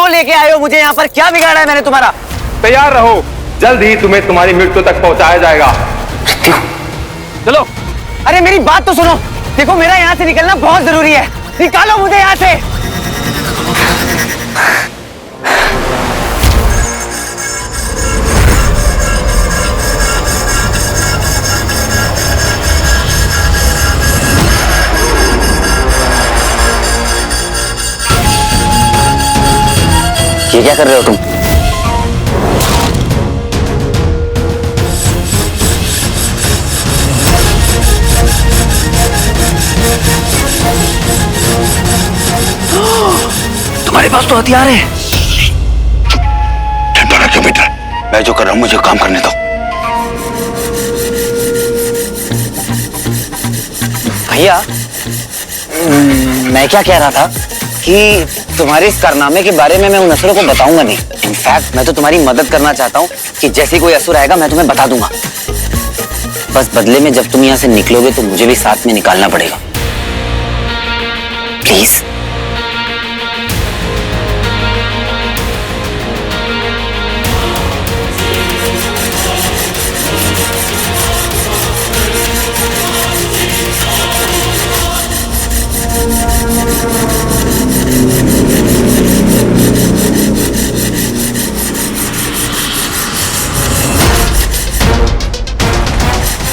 क्यों लेके आए हो मुझे यहाँ पर? क्या बिगाड़ा है मैंने तुम्हारा? तैयार रहो, जल्द ही तुम्हें तुम्हारी मृत्यु तक पहुंचाया जाएगा। चलो। अरे मेरी बात तो सुनो, देखो मेरा यहाँ से निकलना बहुत जरूरी है, निकालो मुझे यहाँ से। ये क्या कर रहे हो तुम? तुम्हारे पास तो हथियार है। डरा क्यों बैठ रहा है? मैं जो कर रहा हूं मुझे काम करने दो। भैया, मैं क्या कह रहा था कि तुम्हारे इस कारनामे के बारे में मैं उन असुरों को बताऊंगा नहीं। इनफैक्ट मैं तो तुम्हारी मदद करना चाहता हूँ कि जैसे कोई असुर आएगा मैं तुम्हें बता दूंगा। बस बदले में जब तुम यहाँ से निकलोगे तो मुझे भी साथ में निकालना पड़ेगा। प्लीज।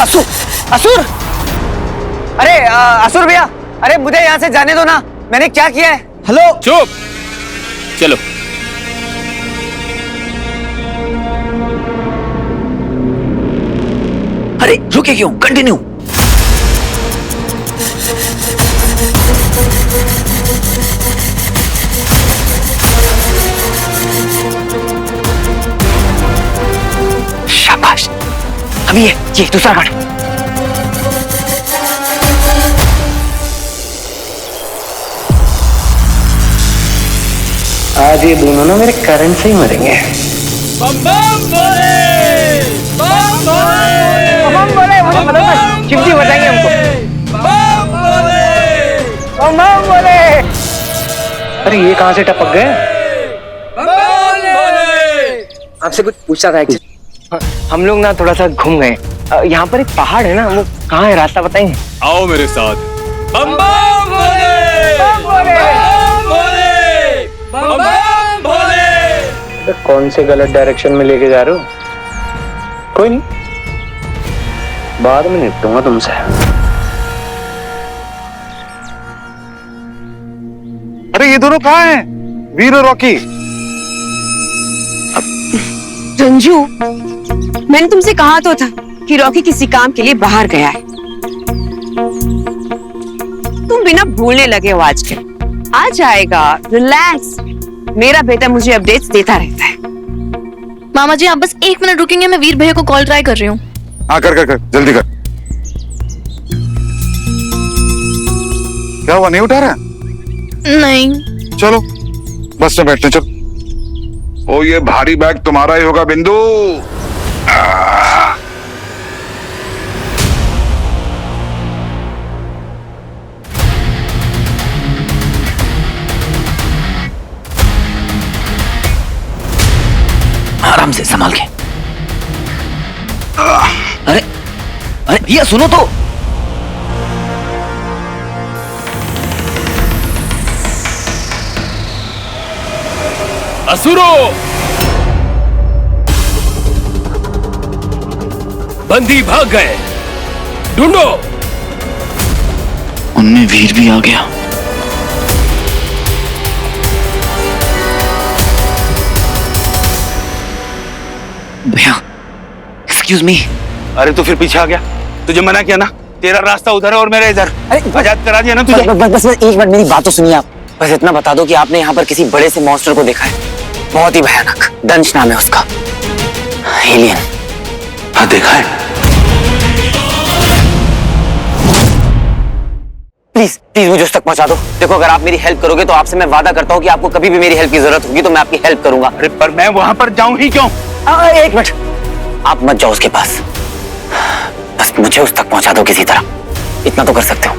असुर, असुर! अरे असुर भैया, अरे मुझे यहाँ से जाने दो ना, मैंने क्या किया है? हेलो। चुप, चलो। अरे रुके क्यों? कंटिन्यू। शाबाश। अभी ये दूसरा कार्ड। आज ये दोनों ना मेरे करंट से ही मरेंगे। बम बम बोले, बम बोले, बम बोले, मुझे मदद कर, चिमटी बजाएंगे हमको। बम बोले, बम बोले। अरे ये कहाँ से टपक गए? बम बोले। आपसे कुछ पूछा था एक्चुअली। हम लोग ना थोड़ा सा घूम गए। यहाँ पर एक पहाड़ है ना, वो कहाँ है, रास्ता बताएंगे? आओ मेरे साथ। बम बम भोले, बम भोले, बम बम भोले। कौन से गलत डायरेक्शन में लेके जा रहे हो? कोई नहीं, बाद में निपटूंगा तुमसे। अरे ये दोनों कहाँ हैं? वीर और रॉकी। रंजू, मैंने तुमसे कहा तो था कि रॉकी किसी काम के लिए बाहर गया है। तुम बिना भूलने लगे हो आजकल। आ जाएगा, रिलैक्स। मेरा बेटा मुझे अपडेट्स देता रहता है। मामा जी आप बस 1 मिनट रुकेंगे, मैं वीर भैया को कॉल ट्राई कर रही हूँ। हाँ कर जल्दी कर। क्या हुआ, नहीं उठा रहा? नहीं। चलो बस में बैठते, चलो। ओ ये भारी बैग तुम्हारा ही होगा बिंदु। आराम से संभाल के। अरे अरे भैया सुनो तो। असुरों, बंदी भाग गए, ढूंढो। उनमें वीर भी आ गया। भैया एक्सक्यूज मी। अरे तो फिर पीछे आ गया, तुझे मना किया ना, तेरा रास्ता उधर है और मेरा इधर। आजाद करा दिया ना तुझे। बस एक मिनट, मेरी बात तो सुनिए आप। बस इतना बता दो कि आपने यहाँ पर किसी बड़े से मॉन्स्टर को देखा है, बहुत ही भयानक, दंश नाम है उसका, एलियन। हाँ देखा है। प्लीज प्लीज मुझे उस तक पहुंचा दो। देखो अगर आप मेरी हेल्प करोगे तो आपसे मैं वादा करता हूँ कि आपको कभी भी मेरी हेल्प की जरूरत होगी तो मैं आपकी हेल्प करूंगा। अरे पर मैं वहां पर जाऊं ही क्यों? एक मिनट, आप मत जाओ उसके पास, बस मुझे उस तक पहुंचा दो किसी तरह। इतना तो कर सकते हो,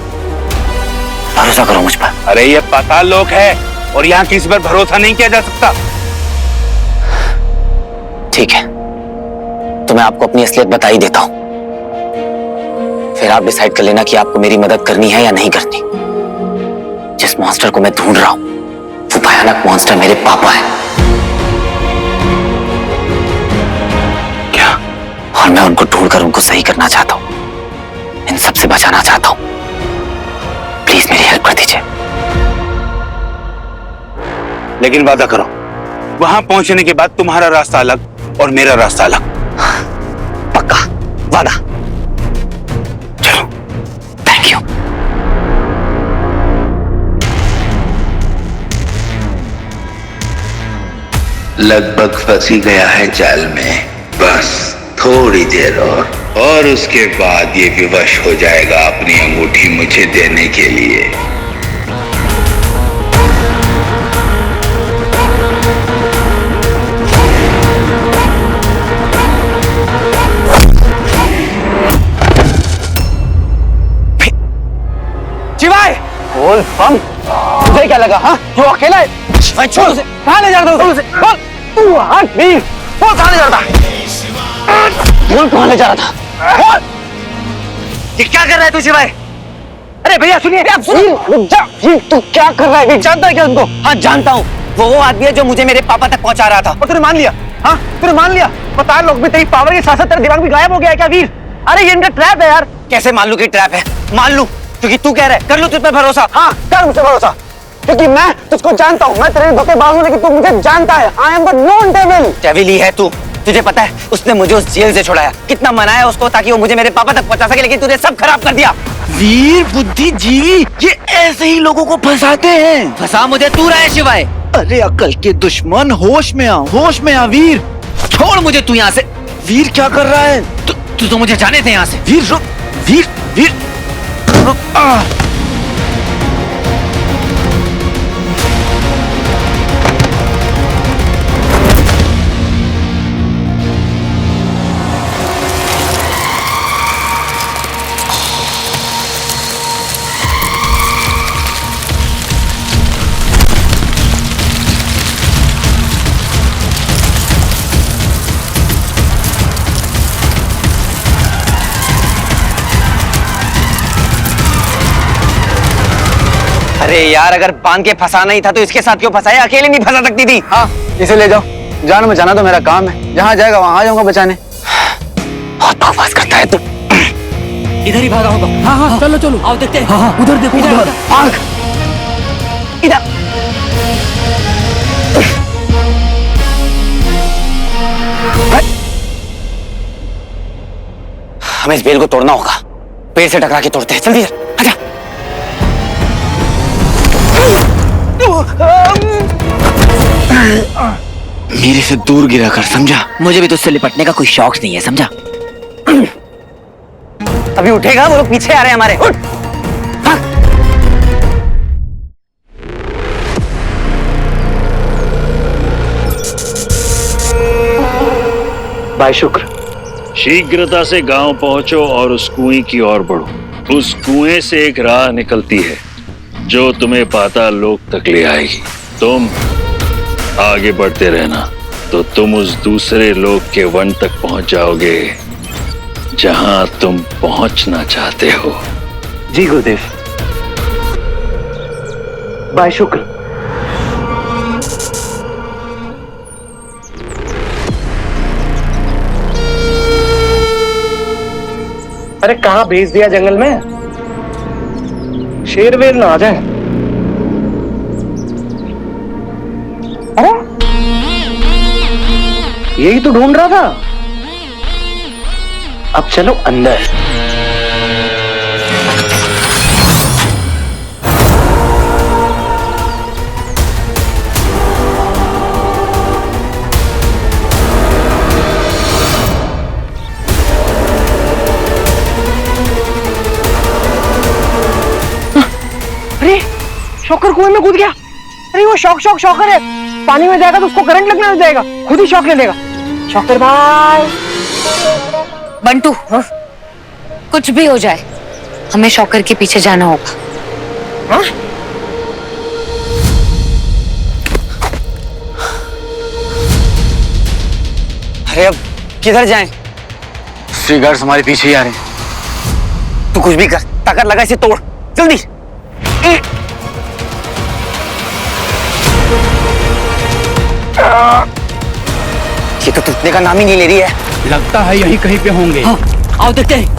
भरोसा करो मुझ पर। अरे ये पाताल लोक है, और यहाँ किसी पर भरोसा नहीं किया जा सकता। ठीक है, तो मैं आपको अपनी असलियत बता ही देता हूं, फिर आप डिसाइड कर लेना कि आपको मेरी मदद करनी है या नहीं करनी। जिस मॉन्स्टर को मैं ढूंढ रहा हूं वो भयानक मॉन्स्टर मेरे पापा है। क्या? और मैं उनको ढूंढकर उनको सही करना चाहता हूं, इन सब से बचाना चाहता हूं। प्लीज मेरी हेल्प कर दीजिए। लेकिन वादा करो, वहां पहुंचने के बाद तुम्हारा रास्ता अलग और मेरा रास्ता अलग। पक्का वादा। चलो। Thank you. लगभग फंस ही गया है जाल में, बस थोड़ी देर और उसके बाद ये विवश हो जाएगा अपनी अंगूठी मुझे देने के लिए। शिवाय, बोल बम, तुझे क्या लगा? हाँ, जो अकेला है? मैं छोड़ उसे, कहाँ ले जा रहा था उसे? बोल, तू हट वीर, बोल कहाँ ले जा रहा था? बोल कहाँ ले जा रहा था? बोल, ये क्या कर रहा है तू शिवाय? अरे भैया सुनिए, ये तू क्या कर रहा है? जानता है क्या उनको? हाँ जानता हूँ, वो आदमी है जो मुझे मेरे पापा तक पहुँचा रहा था। और तूने मान लिया? हाँ, तूने मान लिया? बता लोग भी तेरी पावर के साथ साथ तेरा दिमाग भी गायब हो गया है क्या वीर? अरे ये इनका ट्रैप है यार। कैसे मान लूं कि ट्रैप है? मान लूं क्योंकि तू कह रहा है, कर लो तुझ पे भरोसा। हाँ कर मुझसे भरोसा, क्योंकि मैं तुझको जानता हूँ। मैं तेरे धोखेबाज हूँ लेकिन तू मुझे जानता है। I am the known devil. Devil ही है तू। तुझे पता है उसने मुझे उस जेल से छुड़ाया, कितना मनाया उसको ताकि वो मुझे मेरे पापा तक पहुंचा सके, लेकिन तूने सब खराब कर दिया। वीर बुद्धिजीवी ये ऐसे ही लोगों को फंसाते हैं। फंसा मुझे तू रहा है शिवाय। अरे अकल के दुश्मन, होश में आ, होश में आ वीर। छोड़ मुझे तू यहाँ से। वीर क्या कर रहा है? तू तो मुझे जाने थे यहाँ से। वीर रुक, वीर वीर रुक। अरे यार, अगर बांध के फंसाना ही था तो इसके साथ क्यों फंसाया? अकेले नहीं फंसा सकती थी। हाँ, इसे ले जाओ, जान बचाना तो मेरा काम है। जहाँ जाएगा वहां आ जाऊंगा बचाने। बहुत बकवास करता है तू। इधर ही भागा होगा। हाँ हाँ चलो चलो, आओ देखते हैं। हाँ उधर देखो, उधर भाग। इधर हमें इस बेल को तोड़ना होगा। पेड़ से टकरा के तोड़ते हैं। जल्दी आजा। मेरे से दूर गिरा कर, समझा? मुझे भी तुझसे लिपटने का कोई शौक नहीं है, समझा? अभी उठेगा? वो लोग पीछे आ रहे हैं हमारे। उठ। भाई शुक्र। शीघ्रता से गांव पहुंचो और उस कुएं की ओर बढ़ो। उस कुएं से एक राह निकलती है जो तुम्हें पाताल लोक तक ले आएगी। तुम आगे बढ़ते रहना तो तुम उस दूसरे लोक के वन तक पहुंच जाओगे जहां तुम पहुंचना चाहते हो। जी गुरुदेव। भाई शुक्र। अरे कहाँ भेज दिया जंगल में? शेर वेर ना आ जाए। अरे यही तो ढूंढ रहा था। अब चलो अंदर। अरे शॉकर कुएं में कूद गया। अरे वो शॉकर है। पानी में जाएगा तो उसको करंट लगने लग जाएगा, खुद ही शॉक ले लेगा। शॉकर भाई। बंटू, कुछ भी हो जाए हमें शॉकर के पीछे जाना होगा। अरे अब किधर जाएं? स्ट्री गार्ड्स हमारे पीछे ही आ रहे हैं। तू कुछ भी कर, ताकत लगा इसे तोड़ जल्दी। ये तो टूटने का नाम ही नहीं ले रही है। लगता है यहीं कहीं पे होंगे। हाँ, आओ देखते हैं।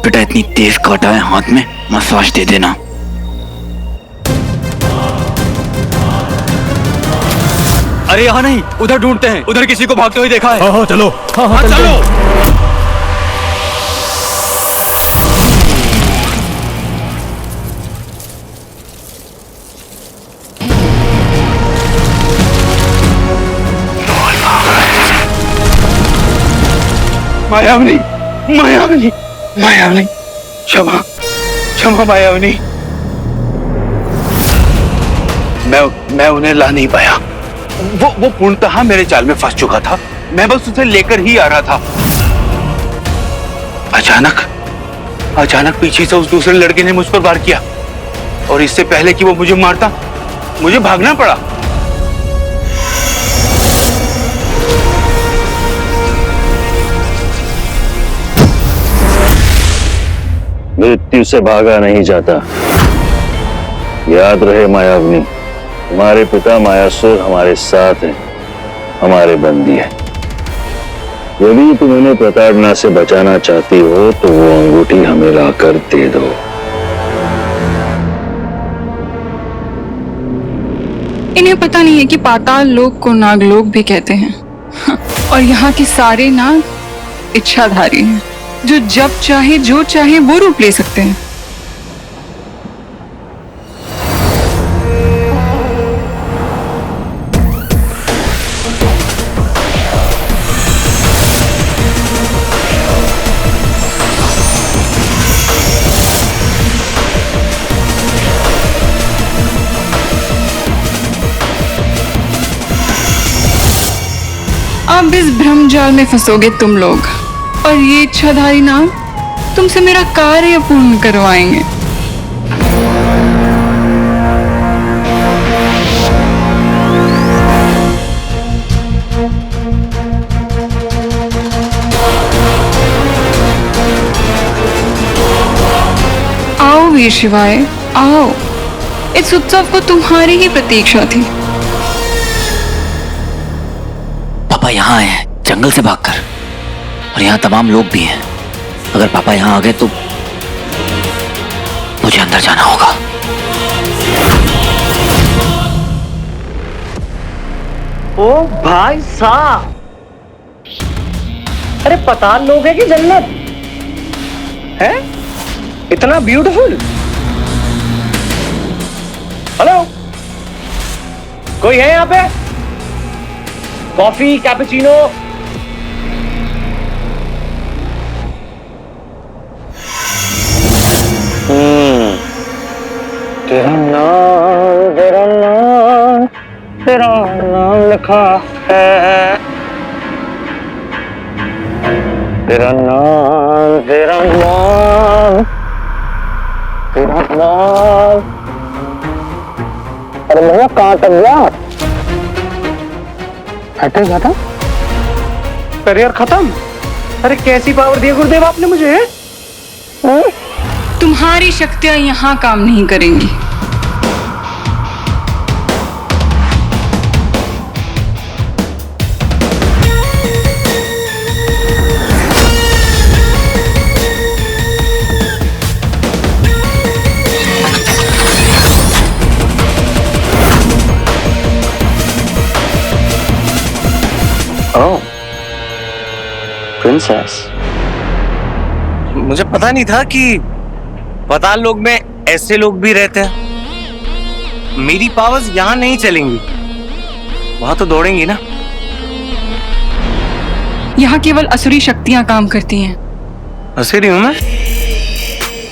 बेटा इतनी तेज काटा है हाथ में, मसाज दे देना। अरे यहाँ नहीं, उधर ढूंढते हैं। उधर किसी को भागते हुए देखा है। हाँ चलो। हाँ चलो। मायावनी, मायावनी, मायावनी, क्षमा, क्षमा मायावनी। मैं उन्हें ला नहीं पाया। वो पूर्णतः मेरे जाल में फंस चुका था। मैं बस उसे लेकर ही आ रहा था। अचानक पीछे से उस दूसरे लड़के ने मुझ पर वार किया और इससे पहले कि वो मुझे मारता, मुझे भागना पड़ा। मृत्यु से भागा नहीं जाता। याद रहे मायावनी, हमारे पिता मायासुर हमारे साथ हैं, हमारे बंदी हैं। यदि तुम उन्हें प्रताड़ना से बचाना चाहती हो तो वो अंगूठी हमें लाकर दे दो। इन्हें पता नहीं है कि पाताल लोक को नागलोक भी कहते हैं। और यहाँ के सारे नाग इच्छाधारी हैं, जो जब चाहे जो चाहे वो रूप ले सकते हैं। अब इस भ्रमजाल में फंसोगे तुम लोग, और ये इच्छाधारी नाग तुमसे मेरा कार्य पूर्ण करवाएंगे। आओ वीर शिवाय, आओ। इस उत्सव को तुम्हारी ही प्रतीक्षा थी। पापा यहाँ आए हैं जंगल से भागकर, और यहाँ तमाम लोग भी हैं। अगर पापा यहाँ आ गए तो मुझे अंदर जाना होगा। ओ भाई साहब, अरे पताल लोग है कि जन्नत है? इतना ब्यूटीफुल। हेलो, कोई है यहाँ पे? Coffee, cappuccino? तेरा नाम लिखा है। तेरा नाम, तेरा नाम, तेरा नाम। अरे भैया कहाँ तक गया? हटे था करियर खत्म। अरे कैसी पावर दी गुरुदेव आपने मुझे? तुम्हारी शक्तियां यहाँ काम नहीं करेंगी। ओह, प्रिंसेस। मुझे पता नहीं था कि पाताल लोक में ऐसे लोग भी रहते हैं। मेरी पावर्स यहाँ नहीं चलेंगी, वहां तो दौड़ेंगी ना। यहाँ केवल असुरी शक्तियां काम करती हैं। असुरी हूं मैं?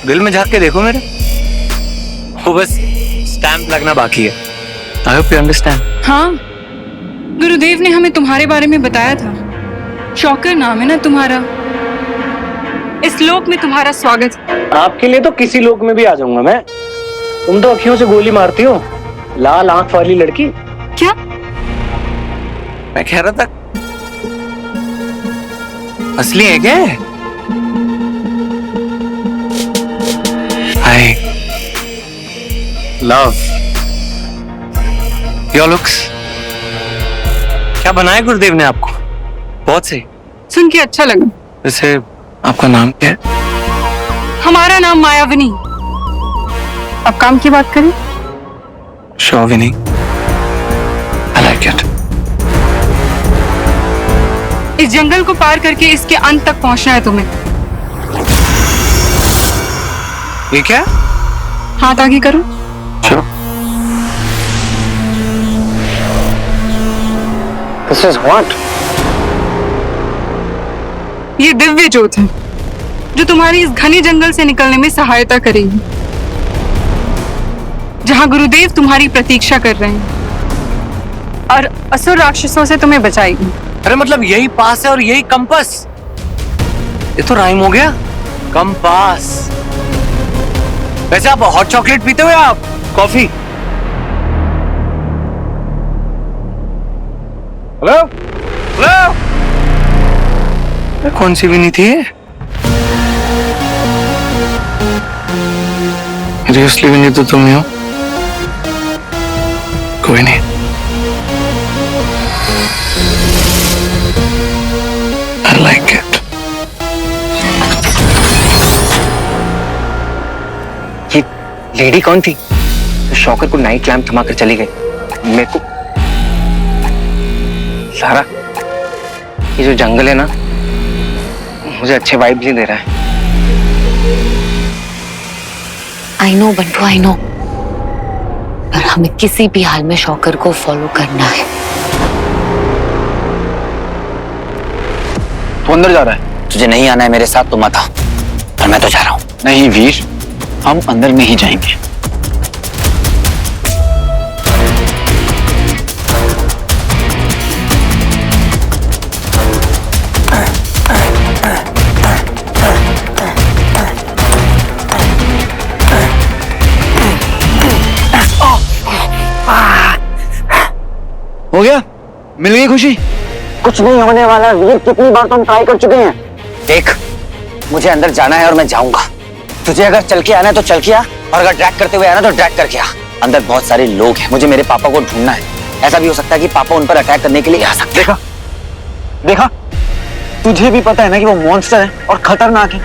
दिल में झांक के देखो मेरे, वो बस स्टैंप लगना बाकी है। I hope you understand. हाँ, गुरुदेव ने हमें तुम्हारे बारे में बताया था। शॉकर नाम है ना तुम्हारा। इस लोक में तुम्हारा स्वागत। आपके लिए तो किसी लोक में भी आ जाऊंगा मैं। तुम तो अखियों से गोली मारती हो, लाल आंख वाली लड़की। क्या? मैं कह रहा था असली है क्या? I love your looks. क्या बनाया गुरुदेव ने आपको? बहुत सही। सुन के अच्छा लगा। वैसे आपका नाम क्या है? हमारा नाम मायाविनी। अब काम की बात करें। शोभिनी। I like it. इस जंगल को पार करके इसके अंत तक पहुंचना है तुम्हें। ये क्या? हाथ आगे करो। Sure. This is what? ये दिव्य ज्योत है जो तुम्हारी इस घने जंगल से निकलने में सहायता करेगी, जहां गुरुदेव तुम्हारी प्रतीक्षा कर रहे हैं और असुर राक्षसों से तुम्हें बचाएगी। अरे मतलब यही पास है और यही कंपास? ये तो राइम हो गया, कंपास। वैसे आप हॉट चॉकलेट पीते हो या आप कॉफी? हेलो हेलो, कौन सी भी नहीं थी? सीरियसली भी नहीं तो तुम ही हो। कोई नहीं, I like it. ये लेडी कौन थी तो शॉकर को नाइट लैम्प थमाकर चली गई? मेरे को सारा ये जो जंगल है ना, मुझे अच्छे वाइब नहीं दे रहा है। I know Bantu, I know, पर हमें किसी भी हाल में शॉकर को फॉलो करना है। तू अंदर जा रहा है? तुझे नहीं आना है मेरे साथ तो मत आ, पर मैं तो जा रहा हूँ। नहीं वीर, हम अंदर में ही जाएंगे। हो गया? मिल गई खुशी? कुछ नहीं होने वाला वीर, कितनी बार तुम ट्राई कर चुके हैं। देख, मुझे अंदर जाना है और मैं जाऊंगा। तुझे अगर चल के आना है तो चल के आ, और अगर ड्रैग करते हुए आना तो ड्रैग करके आ। अंदर बहुत सारे लोग हैं, मुझे मेरे पापा को ढूंढना है। ऐसा भी हो सकता है कि पापा उन पर अटैक करने के लिए आ सकते हैं। देखा देखा, तुझे भी पता है ना कि वो मॉन्स्टर है और खतरनाक है,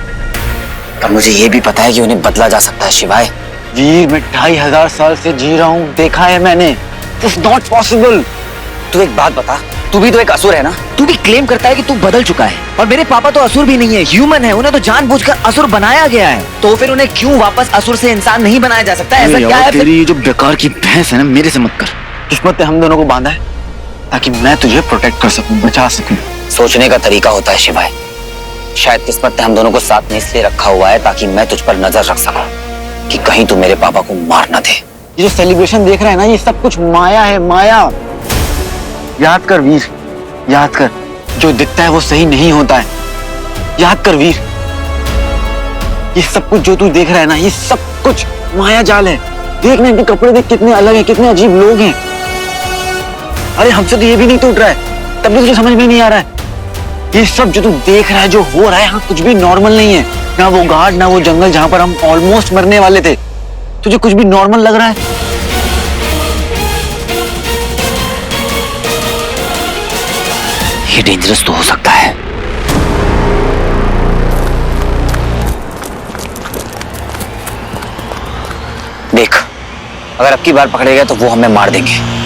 पर मुझे ये भी पता है कि उन्हें बदला जा सकता है। शिवाय वीर, मैं 2500 साल से जी रहा हूँ, देखा है मैंने। It's not possible. तू एक बात बता, तू भी तो एक असुर है ना? तू भी क्लेम करता है कि तू बदल चुका है, और मेरे पापा तो असुर भी नहीं है, ह्यूमन है। उन्हें तो जानबूझकर असुर बनाया गया है, तो फिर उन्हें क्यों वापस असुर से इंसान नहीं बनाया जा सकता? ऐसा क्या है? तेरी जो बेकार की बहस है ना, मेरे से मत कर। किस्मत ने हम दोनों को बांधा है ताकि मैं तुझे प्रोटेक्ट कर सकूं, बचा सकूं। सोचने का तरीका होता है शिवाय। शायद किस्मत ने हम दोनों को साथ में इसलिए रखा हुआ है ताकि मैं तुझ पर नजर रख सकूं कि कहीं तू मेरे पापा को मार ना दे। ये जो सेलिब्रेशन देख रहा है ना, ये सब कुछ माया है, माया। याद कर वीर, याद कर, जो दिखता है वो सही नहीं होता है। याद कर वीर, ये सब कुछ जो तू देख रहा है ना, ये सब कुछ माया जाल है। देख ना, इनके कपड़े देख, कितने अलग हैं, कितने अजीब लोग हैं। अरे हमसे तो ये भी नहीं टूट रहा है, तब भी तुझे समझ में नहीं आ रहा है। ये सब जो तू देख रहा है, जो हो रहा है यहाँ, कुछ भी नॉर्मल नहीं है। ना वो घाट, ना वो जंगल जहां पर हम ऑलमोस्ट मरने वाले थे। तुझे कुछ भी नॉर्मल लग रहा है? ये डेंजरस तो हो सकता है। देख, अगर अब की बार पकड़े गए तो वो हमें मार देंगे।